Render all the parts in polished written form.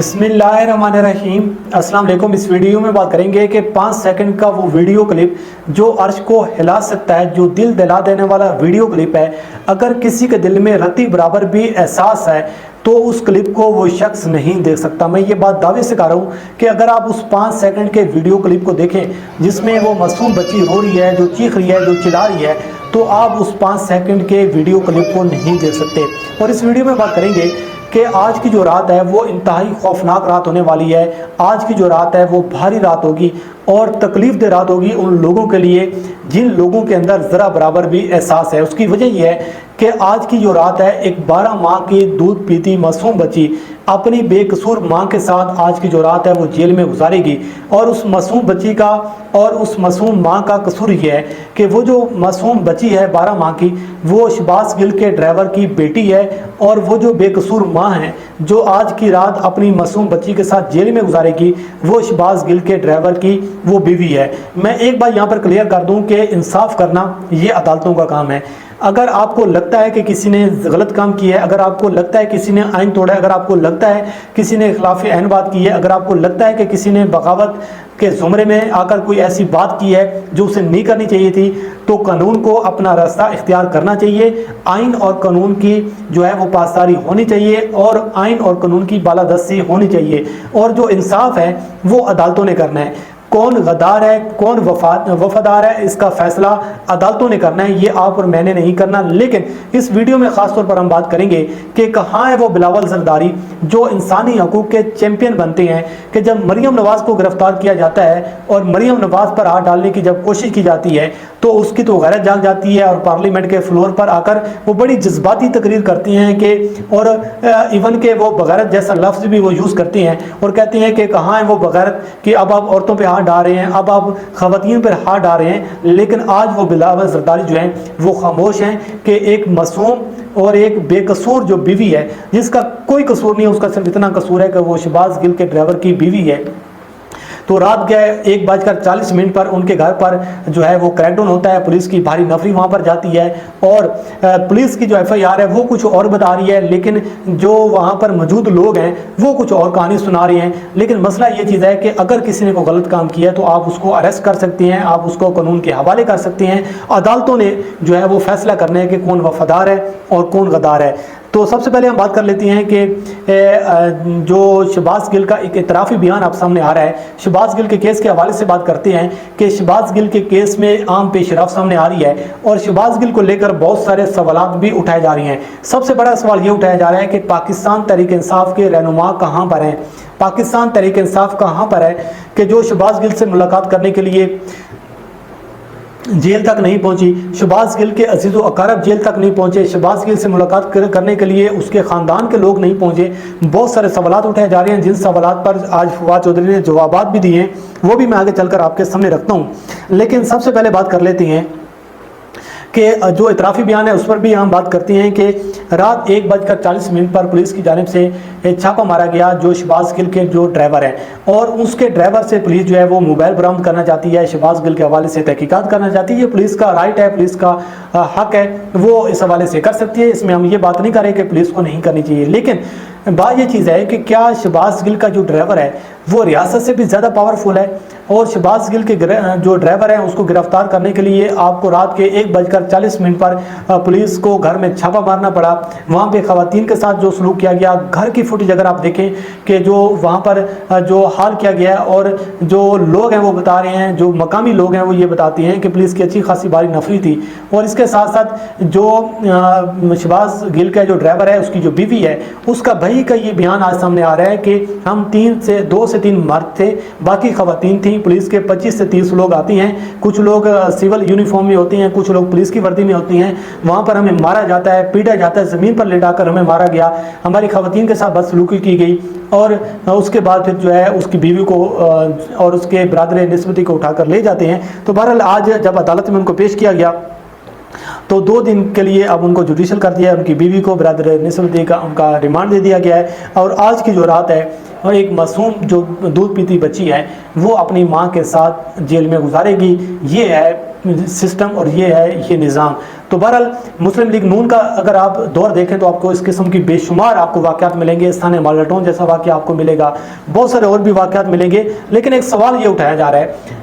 बिस्मिल्लाहिर्रहमानिर्रहीम। अस्सलाम वालेकुम। इस वीडियो में बात करेंगे कि 5 सेकंड का वो वीडियो क्लिप जो अर्श को हिला सकता है, जो दिल दिला देने वाला वीडियो क्लिप है। अगर किसी के दिल में रत्ती बराबर भी एहसास है तो उस क्लिप को वो शख्स नहीं देख सकता। मैं ये बात दावे से कह रहा हूँ कि अगर आप उस 5 सेकंड के वीडियो क्लिप को देखें जिसमें वो मासूम बच्ची रो रही है, जो चीख रही है, जो चिल्ला रही है, तो आप उस 5 सेकंड के वीडियो क्लिप को नहीं देख सकते। और इस वीडियो में बात करेंगे कि आज की जो रात है वो इंतहाई खौफनाक रात होने वाली है। आज की जो रात है वो भारी रात होगी और तकलीफ दे रात होगी उन लोगों के लिए जिन लोगों के अंदर ज़रा बराबर भी एहसास है। उसकी वजह यह है कि आज की जो रात है एक 12 माह की दूध पीती मासूम बच्ची अपनी बेकसूर माँ के साथ आज की जो रात है वो जेल में गुजारेगी। और उस मासूम बच्ची का और उस मासूम माँ का कसूर ये है कि वो जो मासूम बच्ची है 12 माह की, वो शहबाज गिल के ड्राइवर की बेटी है। और वो जो बेकसूर माँ है जो आज की रात अपनी मासूम बच्ची के साथ जेल में गुजारेगी, वो शहबाज गिल के ड्राइवर की वो बीवी है। मैं एक बार यहाँ पर क्लियर कर दूँ कि इंसाफ करना ये अदालतों का काम है। अगर आपको लगता है कि किसी ने गलत काम किया है, अगर आपको लगता है किसी ने आइन तोड़ा है, अगर आपको लगता है किसी ने खिलाफ ऐन बात की है, अगर आपको लगता है कि किसी ने बगावत के ज़ुमरे में आकर कोई ऐसी बात की है जो उसे नहीं करनी चाहिए थी, तो कानून को अपना रास्ता इख्तियार करना चाहिए। आइन और कानून की जो है वो पासदारी होनी चाहिए और आइन और कानून की बालादस्ती होनी चाहिए। और जो इंसाफ है वो अदालतों ने करना है। कौन गद्दार है, कौन वफादार है, इसका फैसला अदालतों ने करना है, ये आप और मैंने नहीं करना। लेकिन इस वीडियो में ख़ास तौर पर हम बात करेंगे कि कहाँ है वो बिलावल जरदारी जो इंसानी हकूक़ के चैम्पियन बनते हैं। कि जब मरियम नवाज़ को गिरफ्तार किया जाता है और मरियम नवाज़ पर हाथ डालने की जब कोशिश की जाती है तो उसकी तो गैरत जाग जाती है और पार्लियामेंट के फ्लोर पर आकर वो बड़ी जज्बाती तकरीर करती हैं कि और इवन के वो बगैरत जैसा लफ्ज़ भी वो यूज़ करती हैं और कहती हैं कि कहाँ है वो बगैरत कि अब आप औरतों पे हाथ डाल रहे हैं, अब आप ख़वातीन पर हाथ डाल रहे हैं। लेकिन आज वो बिलावल जरदारी जो हैं वो खामोश हैं कि एक मासूम और एक बेकसूर जो बीवी है जिसका कोई कसूर नहीं है, उसका सिर्फ इतना कसूर है कि वो शहबाज गिल के ड्राइवर की बीवी है। तो रात के 1:40 पर उनके घर पर जो है वो क्रैकडाउन होता है, पुलिस की भारी नफरी वहाँ पर जाती है और पुलिस की जो FIR है वो कुछ और बता रही है, लेकिन जो वहाँ पर मौजूद लोग हैं वो कुछ और कहानी सुना रहे हैं। लेकिन मसला ये चीज़ है कि अगर किसी ने कोई गलत काम किया है तो आप उसको अरेस्ट कर सकते हैं, आप उसको कानून के हवाले कर सकते हैं। अदालतों ने जो है वो फैसला करना है कि कौन वफादार है और कौन गद्दार है। तो सबसे पहले हम बात कर लेते हैं कि जो शहबाज गिल का एक इतराफ़ी बयान आप सामने आ रहा है। शहबाज गिल के केस के हवाले से बात करते हैं कि शहबाज गिल के केस में आम पेशरफ सामने आ रही है और शहबाज गिल को लेकर बहुत सारे सवालात भी उठाए जा रहे हैं। सबसे बड़ा सवाल ये उठाया जा रहा है कि पाकिस्तान तहरीक इंसाफ के रहनुमा कहाँ पर हैं, पाकिस्तान तहरीक इंसाफ कहाँ पर है कि जो शहबाज गिल से मुलाकात करने के लिए जेल तक नहीं पहुंची, शहबाज गिल के अजीज़ व अकारब जेल तक नहीं पहुंचे, शहबाज गिल से मुलाकात करने के लिए उसके ख़ानदान के लोग नहीं पहुंचे। बहुत सारे सवालात उठाए जा रहे हैं जिन सवालात पर आज फवाद चौधरी ने जवाबात भी दिए हैं, वो भी मैं आगे चलकर आपके सामने रखता हूँ। लेकिन सबसे पहले बात कर लेते हैं कि जो इतराफ़ी बयान है उस पर भी हम बात करते हैं कि रात 1:40 पर पुलिस की जानिब से छापा मारा गया जो शहबाज गिल के जो ड्राइवर है और उसके ड्राइवर से पुलिस जो है वो मोबाइल बरामद करना चाहती है, शहबाज गिल के हवाले से तहकीकात करना चाहती है। ये पुलिस का राइट है, पुलिस का हक है, वो इस हवाले से कर सकती है। इसमें हम ये बात नहीं कर रहे कि पुलिस को नहीं करनी चाहिए। लेकिन बात ये चीज़ है कि क्या शहबाज गिल का जो ड्राइवर है वो रियासत से भी ज़्यादा पावरफुल है और शहबाज गिल के जो ड्राइवर है उसको गिरफ्तार करने के लिए आपको रात के 1:40 पर पुलिस को घर में छापा मारना पड़ा। वहाँ पे ख़वातीन के साथ जो सलूक किया गया, घर की फुटेज अगर आप देखें कि जो वहाँ पर जो हाल किया गया और जो लोग हैं वो बता रहे हैं, जो मकामी लोग हैं वो ये बताते हैं कि पुलिस की अच्छी खासी भारी नफरी थी। और इसके साथ साथ जो शहबाज गिल का जो ड्राइवर है उसकी जो बीवी है उसका भाई का ये बयान आज सामने आ रहा है कि हम 2 से 3 मर्द थे, बाकी ख़वातीन थी। पुलिस के 25 से 30 लोग आती हैं, कुछ लोग सिविल यूनिफॉर्म में होती हैं, कुछ लोग पुलिस की वर्दी में होती हैं। वहाँ पर हमें मारा जाता है, पीटा जाता है, ज़मीन पर लेटाकर हमें मारा गया, हमारी ख़वातीन के साथ बदसलूकी की गई और उसके बाद फिर जो है उसकी बीवी को और उसके बरादर निस्बती को उठाकर ले जाते हैं। तो बहरहाल आज जब अदालत में उनको पेश किया गया तो 2 दिन के लिए अब उनको जुडिशल कर दिया है, उनकी बीवी को बरादर निस्बती का उनका रिमांड दे दिया गया है। और आज की जो रात है और एक मासूम जो दूध पीती बच्ची है वो अपनी माँ के साथ जेल में गुजारेगी। ये है सिस्टम और ये है ये निज़ाम। تو بہرحال مسلم لیگ نون کا اگر آپ دور دیکھیں تو آپ کو اس قسم کی بے شمار آپ کو واقعات ملیں گے، ثانیہ مالٹون جیسا واقعہ آپ کو ملے گا، بہت سارے اور بھی واقعات ملیں گے، لیکن ایک سوال یہ اٹھایا جا رہا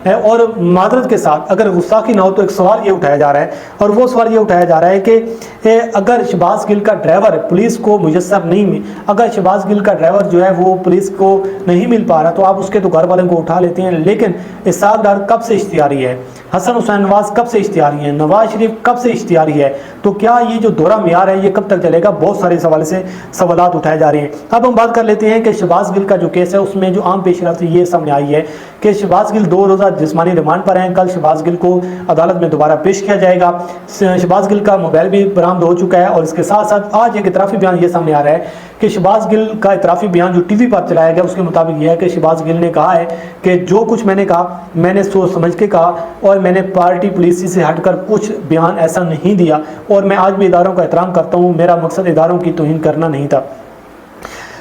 ہے اور معذرت کے ساتھ اگر غصاخی نہ ہو تو ایک سوال یہ اٹھایا جا رہا ہے، اور وہ سوال یہ اٹھایا جا رہا ہے کہ اگر شہباز گل کا ڈرائیور پولیس کو میسر نہیں، اگر شہباز گل کا ڈرائیور جو ہے وہ پولیس کو نہیں مل پا رہا تو آپ اس کے تو گھر والوں کو اٹھا لیتے ہیں، لیکن اسحاق ڈار کب سے اشتہاری ہے، حسن حسین نواز کب سے اشتہاری ہے، نواز شریف کب سے اشتہاری ہے، تو کیا یہ جو دورہ معیار ہے یہ کب تک چلے گا؟ بہت سارے سوال سے سوالات اٹھائے جا رہے ہیں۔ اب ہم بات کر لیتے ہیں کہ شہباز گل کا جو کیس ہے اس میں جو عام پیش رفت یہ سامنے آئی ہے کہ شہباز گل 2 روزہ جسمانی ریمانڈ پر ہیں، کل شہباز گل کو عدالت میں دوبارہ پیش کیا جائے گا۔ شہباز گل کا موبائل بھی برآمد ہو چکا ہے، اور اس کے ساتھ ساتھ آج ایک اعترافی بیان یہ سامنے آ رہا ہے کہ شہباز گل کا اعترافی بیان جو ٹی وی پر چلایا گیا اس کے مطابق یہ ہے کہ شہباز گل نے کہا ہے کہ جو کچھ میں نے کہا میں نے سوچ سمجھ کے کہا، اور میں نے پارٹی پالیسی سے ہٹ کر کچھ بیان ایسا نہیں دیا، اور میں آج بھی اداروں کا احترام کرتا ہوں، میرا مقصد اداروں کی توہین کرنا نہیں تھا۔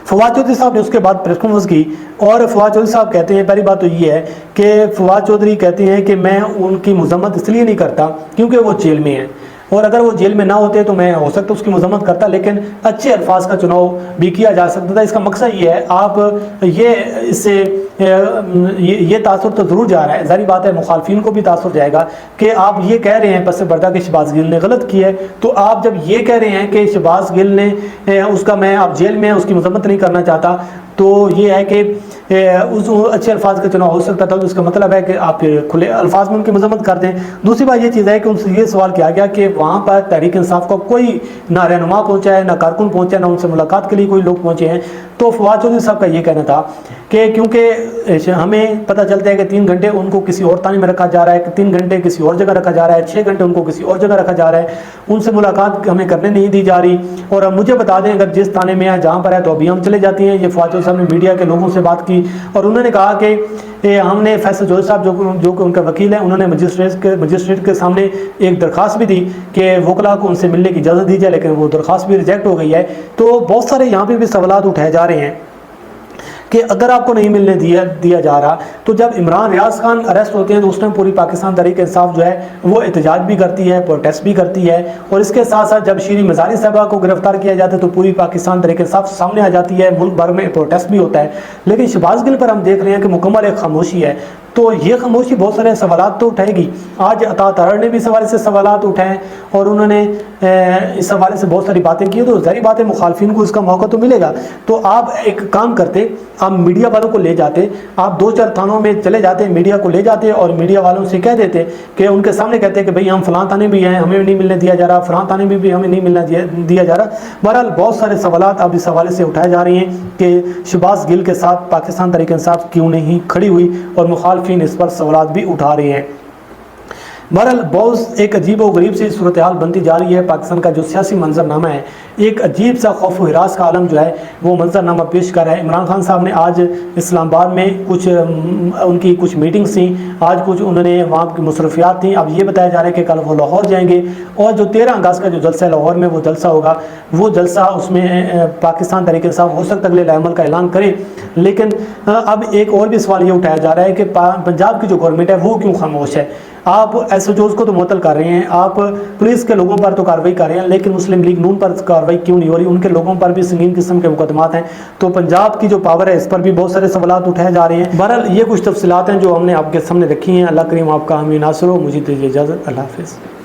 فواد چودھری صاحب نے اس کے بعد پریس کانفرنس کی، اور فواد چودھری صاحب کہتے ہیں پہلی بات تو یہ ہے کہ فواد چودھری کہتے ہیں کہ میں ان کی مذمت اس لیے نہیں کرتا کیونکہ وہ جیل میں ہیں، اور اگر وہ جیل میں نہ ہوتے تو میں ہو سکتا اس کی مذمت کرتا، لیکن اچھے الفاظ کا چناؤ بھی کیا جا سکتا تھا۔ اس کا مقصد یہ ہے، آپ یہ اس سے یہ تاثر تو ضرور جا رہا ہے، ظاہری بات ہے مخالفین کو بھی تاثر جائے گا کہ آپ یہ کہہ رہے ہیں پس پردہ کہ شہباز گل نے غلط کی ہے، تو آپ جب یہ کہہ رہے ہیں کہ شہباز گل نے اس کا میں آپ جیل میں اس کی مذمت نہیں کرنا چاہتا، تو یہ ہے کہ اس اچھے الفاظ کا چناؤ ہو سکتا تھا، تو اس کا مطلب ہے کہ آپ کھلے الفاظ میں ان کی مذمت کر دیں۔ دوسری بات یہ چیز ہے کہ ان سے یہ سوال کیا گیا کہ وہاں پر تحریک انصاف کا کوئی نہ رہنما پہنچا ہے، نہ کارکن پہنچا ہے، نہ ان سے ملاقات کے لیے کوئی لوگ پہنچے ہیں، تو فواد چودھری صاحب کا یہ کہنا تھا کہ کیونکہ ہمیں پتہ چلتا ہے کہ 3 گھنٹے ان کو کسی اور تانے میں رکھا جا رہا ہے، کہ 3 گھنٹے کسی اور جگہ رکھا جا رہا ہے، 6 گھنٹے ان کو کسی اور جگہ رکھا جا رہا ہے، ان سے ملاقات ہمیں کرنے نہیں دی جا رہی، اور اب مجھے بتا دیں اگر جس تانے میں ہے جہاں پر ہے تو ابھی ہم چلے جاتے ہیں۔ یہ فواد چودھری صاحب نے میڈیا کے لوگوں سے بات کی، اور انہوں نے کہا کہ ہم نے فیصل جوہر صاحب جو کہ ان کا وکیل ہیں، انہوں نے مجسٹریٹ کے سامنے ایک درخواست بھی دی کہ وکلاء کو ان سے ملنے کی اجازت دی جائے، لیکن وہ درخواست بھی ریجیکٹ ہو گئی ہے۔ تو بہت سارے یہاں پہ بھی سوالات اٹھائے جا رہے ہیں کہ اگر آپ کو نہیں ملنے دیا جا رہا تو جب عمران ریاض خان اریسٹ ہوتے ہیں تو اس ٹائم پوری پاکستان تحریک انصاف جو ہے وہ احتجاج بھی کرتی ہے، پروٹیسٹ بھی کرتی ہے، اور اس کے ساتھ ساتھ جب شیریں مزاری صاحبہ کو گرفتار کیا جاتا ہے تو پوری پاکستان تحریک انصاف سامنے آ جاتی ہے، ملک بھر میں پروٹیسٹ بھی ہوتا ہے۔ لیکن شہباز گل پر ہم دیکھ رہے ہیں کہ مکمل ایک خاموشی ہے، تو یہ خاموشی بہت سارے سوالات تو اٹھائے گی۔ آج عطا تارڑ نے بھی اس حوالے سے سوالات اٹھائے اور انہوں نے اس حوالے سے بہت ساری باتیں کی، تو ظاہری بات ہے مخالفین کو اس کا موقع تو ملے گا۔ تو آپ ایک کام کرتے، آپ میڈیا والوں کو لے جاتے، آپ 2-4 تھانوں میں چلے جاتے، میڈیا کو لے جاتے اور میڈیا والوں سے کہہ دیتے کہ ان کے سامنے کہتے کہ بھئی ہم فلاں تانے بھی ہیں، ہمیں نہیں ملنے دیا جا رہا، فلاں تانے بھی ہمیں نہیں ملنے دیا جا رہا۔ بہرحال بہت سارے سوالات اب اس حوالے سے اٹھائے جا رہے ہیں کہ شہباز گل کے ساتھ پاکستان تحریک انصاف کیوں نہیں کھڑی ہوئی، اور مخالفین اس پر سوالات بھی اٹھا رہے ہیں۔ بہرحال بہت ایک عجیب و غریب سی صورتحال بنتی جا رہی ہے۔ پاکستان کا جو سیاسی منظرنامہ ہے ایک عجیب سا خوف و ہراس کا عالم جو ہے وہ منظرنامہ پیش کر رہا ہے۔ عمران خان صاحب نے آج اسلام آباد میں ان کی کچھ میٹنگز تھیں، آج کچھ انہوں نے وہاں کی مصروفیات تھیں، اب یہ بتایا جا رہا ہے کہ کل وہ لاہور جائیں گے، اور جو 13 اگست کا جو جلسہ ہے لاہور میں وہ جلسہ ہوگا، وہ جلسہ اس میں پاکستان تحریک انصاف ہو سکتا ہے اگلے عمل کا اعلان کرے۔ لیکن اب ایک اور بھی سوال یہ اٹھایا جا رہا ہے کہ پنجاب کی جو گورنمنٹ ہے وہ کیوں خاموش ہے؟ آپ ایس ایچ اوز کو تو معطل کر رہے ہیں، آپ پولیس کے لوگوں پر تو کارروائی کر رہے ہیں، لیکن مسلم لیگ نون پر کارروائی کیوں نہیں ہو رہی؟ ان کے لوگوں پر بھی سنگین قسم کے مقدمات ہیں، تو پنجاب کی جو پاور ہے اس پر بھی بہت سارے سوالات اٹھائے جا رہے ہیں۔ بہرحال یہ کچھ تفصیلات ہیں جو ہم نے آپ کے سامنے رکھی ہیں۔ اللہ کریم آپ کا حامی ناصر ہو، مجھے دیجیے اجازت، اللہ حافظ۔